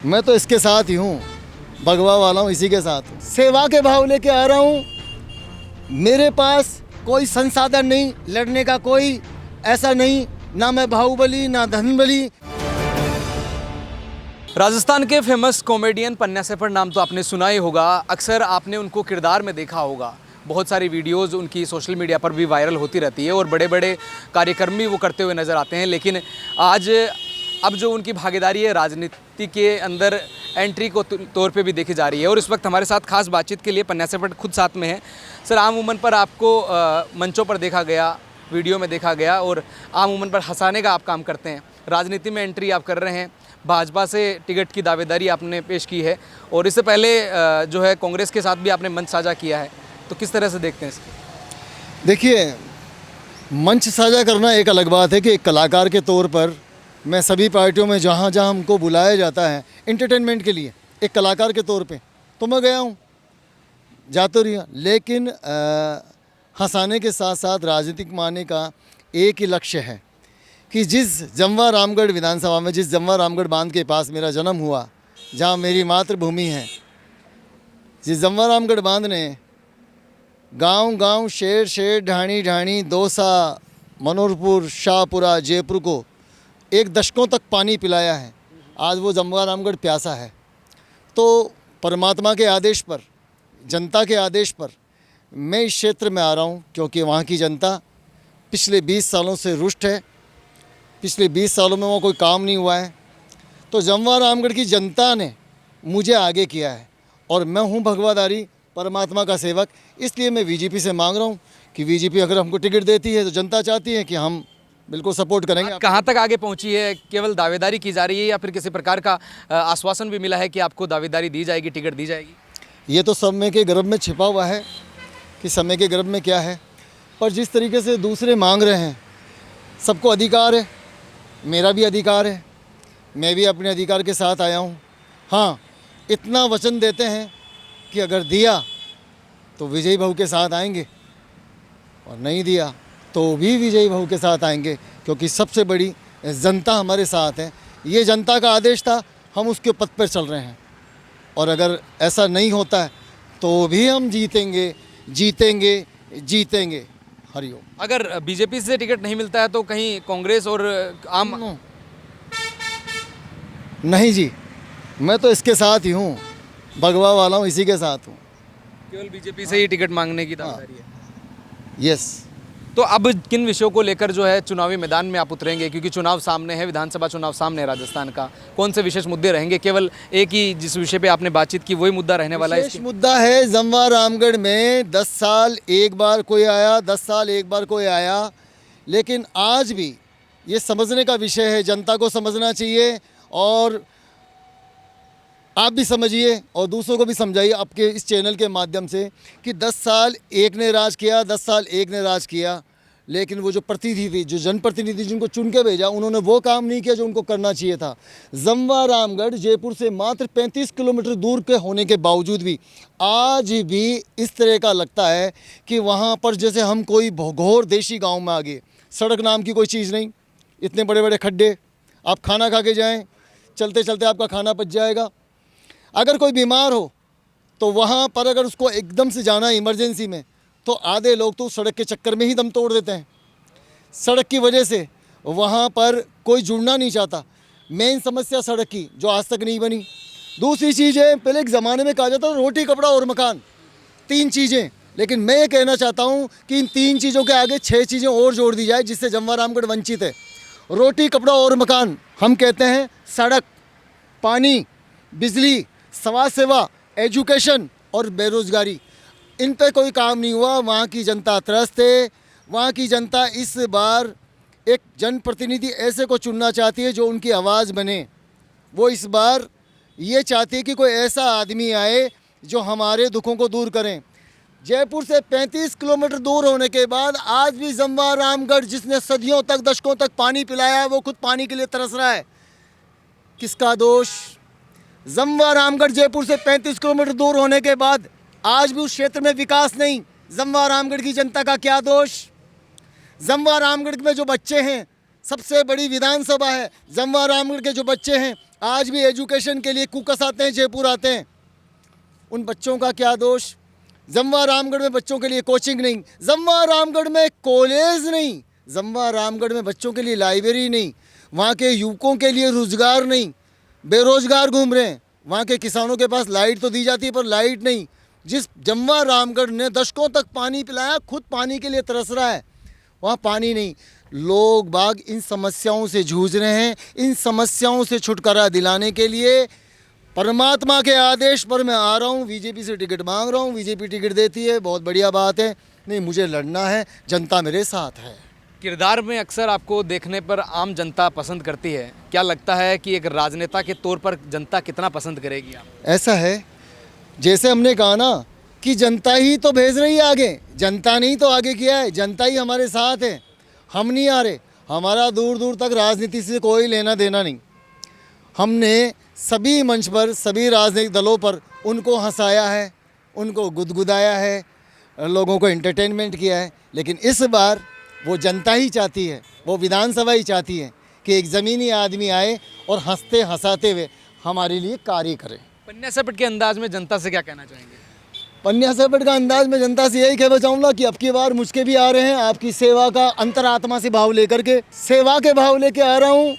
मैं तो इसके साथ ही हूँ, भगवा वाला हूँ, इसी के साथ हूँ। सेवा के भाव लेके आ रहा हूँ। मेरे पास कोई संसाधन नहीं, लड़ने का कोई ऐसा नहीं, ना मैं बाहुबली ना धनबली। राजस्थान के फेमस कॉमेडियन पन्ना सेफर नाम तो आपने सुना ही होगा। अक्सर आपने उनको किरदार में देखा होगा। बहुत सारी वीडियोस उनकी सोशल मीडिया पर भी वायरल होती रहती है और बड़े बड़े कार्यक्रम भी वो करते हुए नज़र आते हैं। लेकिन आज अब जो उनकी भागीदारी है राजनीति के अंदर एंट्री को तौर पे भी देखी जा रही है। और इस वक्त हमारे साथ खास बातचीत के लिए पन्ना सेफर खुद साथ में है। सर, आम उमन पर आपको मंचों पर देखा गया, वीडियो में देखा गया और आम उमन पर हंसाने का आप काम करते हैं। राजनीति में एंट्री आप कर रहे हैं, भाजपा से टिकट की दावेदारी आपने पेश की है और इससे पहले जो है कांग्रेस के साथ भी आपने मंच साझा किया है। तो किस तरह से देखते हैं इसको? देखिए, मंच साझा करना एक अलग बात है कि एक कलाकार के तौर पर मैं सभी पार्टियों में जहाँ जहाँ हमको बुलाया जाता है एंटरटेनमेंट के लिए, एक कलाकार के तौर पे तो मैं गया हूँ, जा तो रही हूँ। लेकिन हंसाने के साथ साथ राजनीतिक माने का एक ही लक्ष्य है कि जिस जमवा रामगढ़ विधानसभा में, जिस जमवा रामगढ़ बांध के पास मेरा जन्म हुआ, जहाँ मेरी मातृभूमि है, जिस जमवा रामगढ़ बांध ने गांव गांव, शहर शहर, ढाणी ढाणी, दौसा, मनोहरपुर, शाहपुरा, जयपुर को एक दशकों तक पानी पिलाया है। आज वो जमवा रामगढ़ प्यासा है। तो परमात्मा के आदेश पर, जनता के आदेश पर मैं इस क्षेत्र में आ रहा हूँ क्योंकि वहाँ की जनता पिछले 20 सालों से रुष्ट है। पिछले 20 सालों में वो कोई काम नहीं हुआ है। तो जमवा रामगढ़ की जनता ने मुझे आगे किया है और मैं हूँ भगवाधारी, परमात्मा का सेवक। इसलिए मैं बीजेपी से मांग रहा हूँ कि बीजेपी अगर हमको टिकट देती है तो जनता चाहती है कि हम बिल्कुल सपोर्ट करेंगे। कहाँ तक आगे पहुँची है? केवल दावेदारी की जा रही है या फिर किसी प्रकार का आश्वासन भी मिला है कि आपको दावेदारी दी जाएगी, टिकट दी जाएगी? ये तो समय के गर्भ में छिपा हुआ है कि समय के गर्भ में क्या है। पर जिस तरीके से दूसरे मांग रहे हैं, सबको अधिकार है, मेरा भी अधिकार है, मैं भी अपने अधिकार के साथ आया हूँ। हाँ, इतना वचन देते हैं कि अगर दिया तो विजयी भाव के साथ आएंगे और नहीं दिया तो भी विजयी भाव के साथ आएंगे, क्योंकि सबसे बड़ी जनता हमारे साथ है। ये जनता का आदेश था, हम उसके पथ पर चल रहे हैं और अगर ऐसा नहीं होता है तो भी हम जीतेंगे, जीतेंगे, जीतेंगे। हरिओम। अगर बीजेपी से टिकट नहीं मिलता है तो कहीं कांग्रेस और आम नहीं जी, मैं तो इसके साथ ही हूँ, भगवा वाला हूँ, इसी के साथ हूँ। केवल बीजेपी से ही टिकट मांगने की दावेदारी है। यस। तो अब किन विषयों को लेकर जो है चुनावी मैदान में आप उतरेंगे, क्योंकि चुनाव सामने है, विधानसभा चुनाव सामने है राजस्थान का? कौन से विशेष मुद्दे रहेंगे? केवल एक ही जिस विषय पे आपने बातचीत की वही मुद्दा रहने वाला है? विशेष मुद्दा है जमवा रामगढ़ में 10 साल एक बार कोई आया, 10 साल एक बार कोई आया, लेकिन आज भी ये समझने का विषय है, जनता को समझना चाहिए और आप भी समझिए और दूसरों को भी समझाइए आपके इस चैनल के माध्यम से कि 10 साल एक ने राज किया, 10 साल एक ने राज किया, लेकिन वो जो प्रतिनिधि, जो जनप्रतिनिधि जिनको चुन के भेजा, उन्होंने वो काम नहीं किया जो उनको करना चाहिए था। जमवा रामगढ़ जयपुर से मात्र 35 किलोमीटर दूर के होने के बावजूद भी आज भी इस तरह का लगता है कि वहाँ पर जैसे हम कोई घोर देशी गाँव में आ गए। सड़क नाम की कोई चीज़ नहीं, इतने बड़े बड़े खड्डे, आप खाना खा के जाएँ, चलते चलते आपका खाना पच जाएगा। अगर कोई बीमार हो तो वहाँ पर अगर उसको एकदम से जाना है इमरजेंसी में, तो आधे लोग तो सड़क के चक्कर में ही दम तोड़ देते हैं। सड़क की वजह से वहाँ पर कोई जुड़ना नहीं चाहता। मेन समस्या सड़क की जो आज तक नहीं बनी। दूसरी चीज़ है, पहले एक ज़माने में कहा जाता था रोटी, कपड़ा और मकान, 3 चीज़ें, लेकिन मैं ये कहना चाहता हूँ कि इन 3 चीज़ों के आगे 6 चीज़ें और जोड़ दी जाए, जिससे जमवा रामगढ़ वंचित है। रोटी, कपड़ा और मकान हम कहते हैं, सड़क, पानी, बिजली, समाज सेवा, एजुकेशन और बेरोज़गारी, इन पे कोई काम नहीं हुआ। वहाँ की जनता त्रस्त है। वहाँ की जनता इस बार एक जनप्रतिनिधि ऐसे को चुनना चाहती है जो उनकी आवाज़ बने। वो इस बार ये चाहती है कि कोई ऐसा आदमी आए जो हमारे दुखों को दूर करें। जयपुर से 35 किलोमीटर दूर होने के बाद आज भी जमवा रामगढ़, जिसने सदियों तक, दशकों तक पानी पिलाया है, वो खुद पानी के लिए तरस रहा है। किसका दोष? जमवा रामगढ़ जयपुर से 35 किलोमीटर दूर होने के बाद आज भी उस क्षेत्र में विकास नहीं। जमवा रामगढ़ की जनता का क्या दोष? जमवा रामगढ़ में जो बच्चे हैं, सबसे बड़ी विधानसभा है, जमवा रामगढ़ के जो बच्चे हैं आज भी एजुकेशन के लिए कुकस आते हैं, जयपुर आते हैं। उन बच्चों का क्या दोष? जमवा रामगढ़ में बच्चों के लिए कोचिंग नहीं, जमवा रामगढ़ में कॉलेज नहीं, जमवा रामगढ़ में बच्चों के लिए लाइब्रेरी नहीं, वहाँ के युवकों के लिए रोजगार नहीं, बेरोजगार घूम रहे हैं। वहाँ के किसानों के पास लाइट तो दी जाती है पर लाइट नहीं। जिस जमवा रामगढ़ ने दशकों तक पानी पिलाया, खुद पानी के लिए तरस रहा है, वहाँ पानी नहीं। लोग बाग इन समस्याओं से जूझ रहे हैं। इन समस्याओं से छुटकारा दिलाने के लिए परमात्मा के आदेश पर मैं आ रहा हूँ। बीजेपी से टिकट मांग रहा हूँ, बीजेपी टिकट देती है, बहुत बढ़िया बात है। नहीं, मुझे लड़ना है, जनता मेरे साथ है। किरदार में अक्सर आपको देखने पर आम जनता पसंद करती है, क्या लगता है कि एक राजनेता के तौर पर जनता कितना पसंद करेगी आप? ऐसा है, जैसे हमने कहा ना कि जनता ही तो भेज रही है आगे, जनता ने ही तो आगे किया है, जनता ही हमारे साथ है, हम नहीं आ रहे। हमारा दूर दूर तक राजनीति से कोई लेना देना नहीं। हमने सभी मंच पर, सभी राजनीतिक दलों पर उनको हंसाया है, उनको गुदगुदाया है, लोगों को एंटरटेनमेंट किया है। लेकिन इस बार वो जनता ही चाहती है, वो विधानसभा ही चाहती है कि एक ज़मीनी आदमी आए और हंसते हंसाते हुए हमारे लिए कार्य करे। पन्ना सेपट के अंदाज में जनता से क्या कहना चाहेंगे? पन्ना सेपट का अंदाज में जनता से यही कहना चाहूँगा कि अब की बार मुझके भी आ रहे हैं, आपकी सेवा का अंतरात्मा से भाव लेकर के, सेवा के भाव लेके आ रहा हूँ।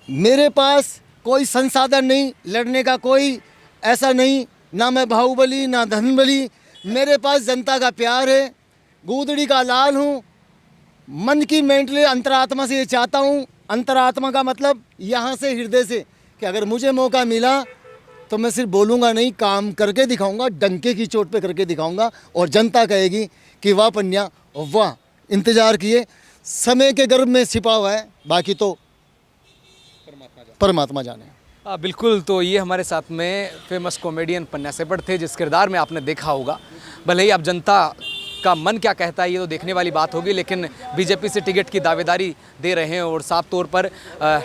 मेरे पास कोई संसाधन नहीं, लड़ने का कोई ऐसा नहीं, ना मैं बाहुबली ना धनबली। मेरे पास जनता का प्यार है, गूदड़ी का लाल हूँ। मन की मेंटली अंतरात्मा से ये चाहता हूँ, अंतरात्मा का मतलब यहाँ से हृदय से, कि अगर मुझे मौका मिला तो मैं सिर्फ बोलूँगा नहीं, काम करके दिखाऊंगा, डंके की चोट पे करके दिखाऊंगा। और जनता कहेगी कि वाह पन्या वाह, इंतज़ार किए, समय के गर्भ में छिपा हुआ है, बाकी तो परमात्मा जाने। बिल्कुल, तो ये हमारे साथ में फेमस कॉमेडियन पन्ना सेपट थे, जिस किरदार में आपने देखा होगा। भले ही अब जनता का मन क्या कहता है ये तो देखने वाली बात होगी, लेकिन बीजेपी से टिकट की दावेदारी दे रहे हैं और साफ तौर पर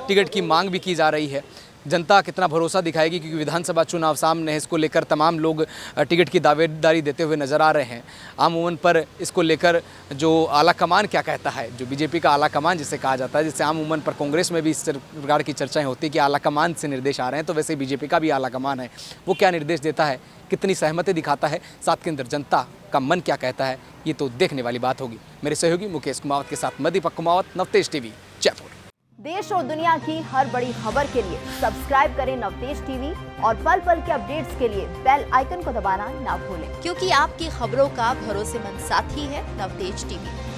टिकट की मांग भी की जा रही है। जनता कितना भरोसा दिखाएगी, क्योंकि विधानसभा चुनाव सामने है, इसको लेकर तमाम लोग टिकट की दावेदारी देते हुए नज़र आ रहे हैं। आमूमन पर इसको लेकर जो आला कमान क्या कहता है, जो बीजेपी का आला कमान जिसे कहा जाता है, जिससे आमूमन पर कांग्रेस में भी इस प्रकार की चर्चाएं होती है कि आला कमान से निर्देश आ रहे हैं, तो वैसे बीजेपी का भी आला कमान है, वो क्या निर्देश देता है, कितनी सहमति दिखाता है, साथ के अंदर जनता का मन क्या कहता है, ये तो देखने वाली बात होगी। मेरे सहयोगी मुकेश कुमावत के साथ मैं दीपक कुमावत, नवतेज टीवी, जयपुर। देश और दुनिया की हर बड़ी खबर के लिए सब्सक्राइब करें नवतेज टीवी और पल पल के अपडेट्स के लिए बेल आइकन को दबाना ना भूलें, क्योंकि आपकी खबरों का भरोसेमंद साथी है नवतेज टीवी।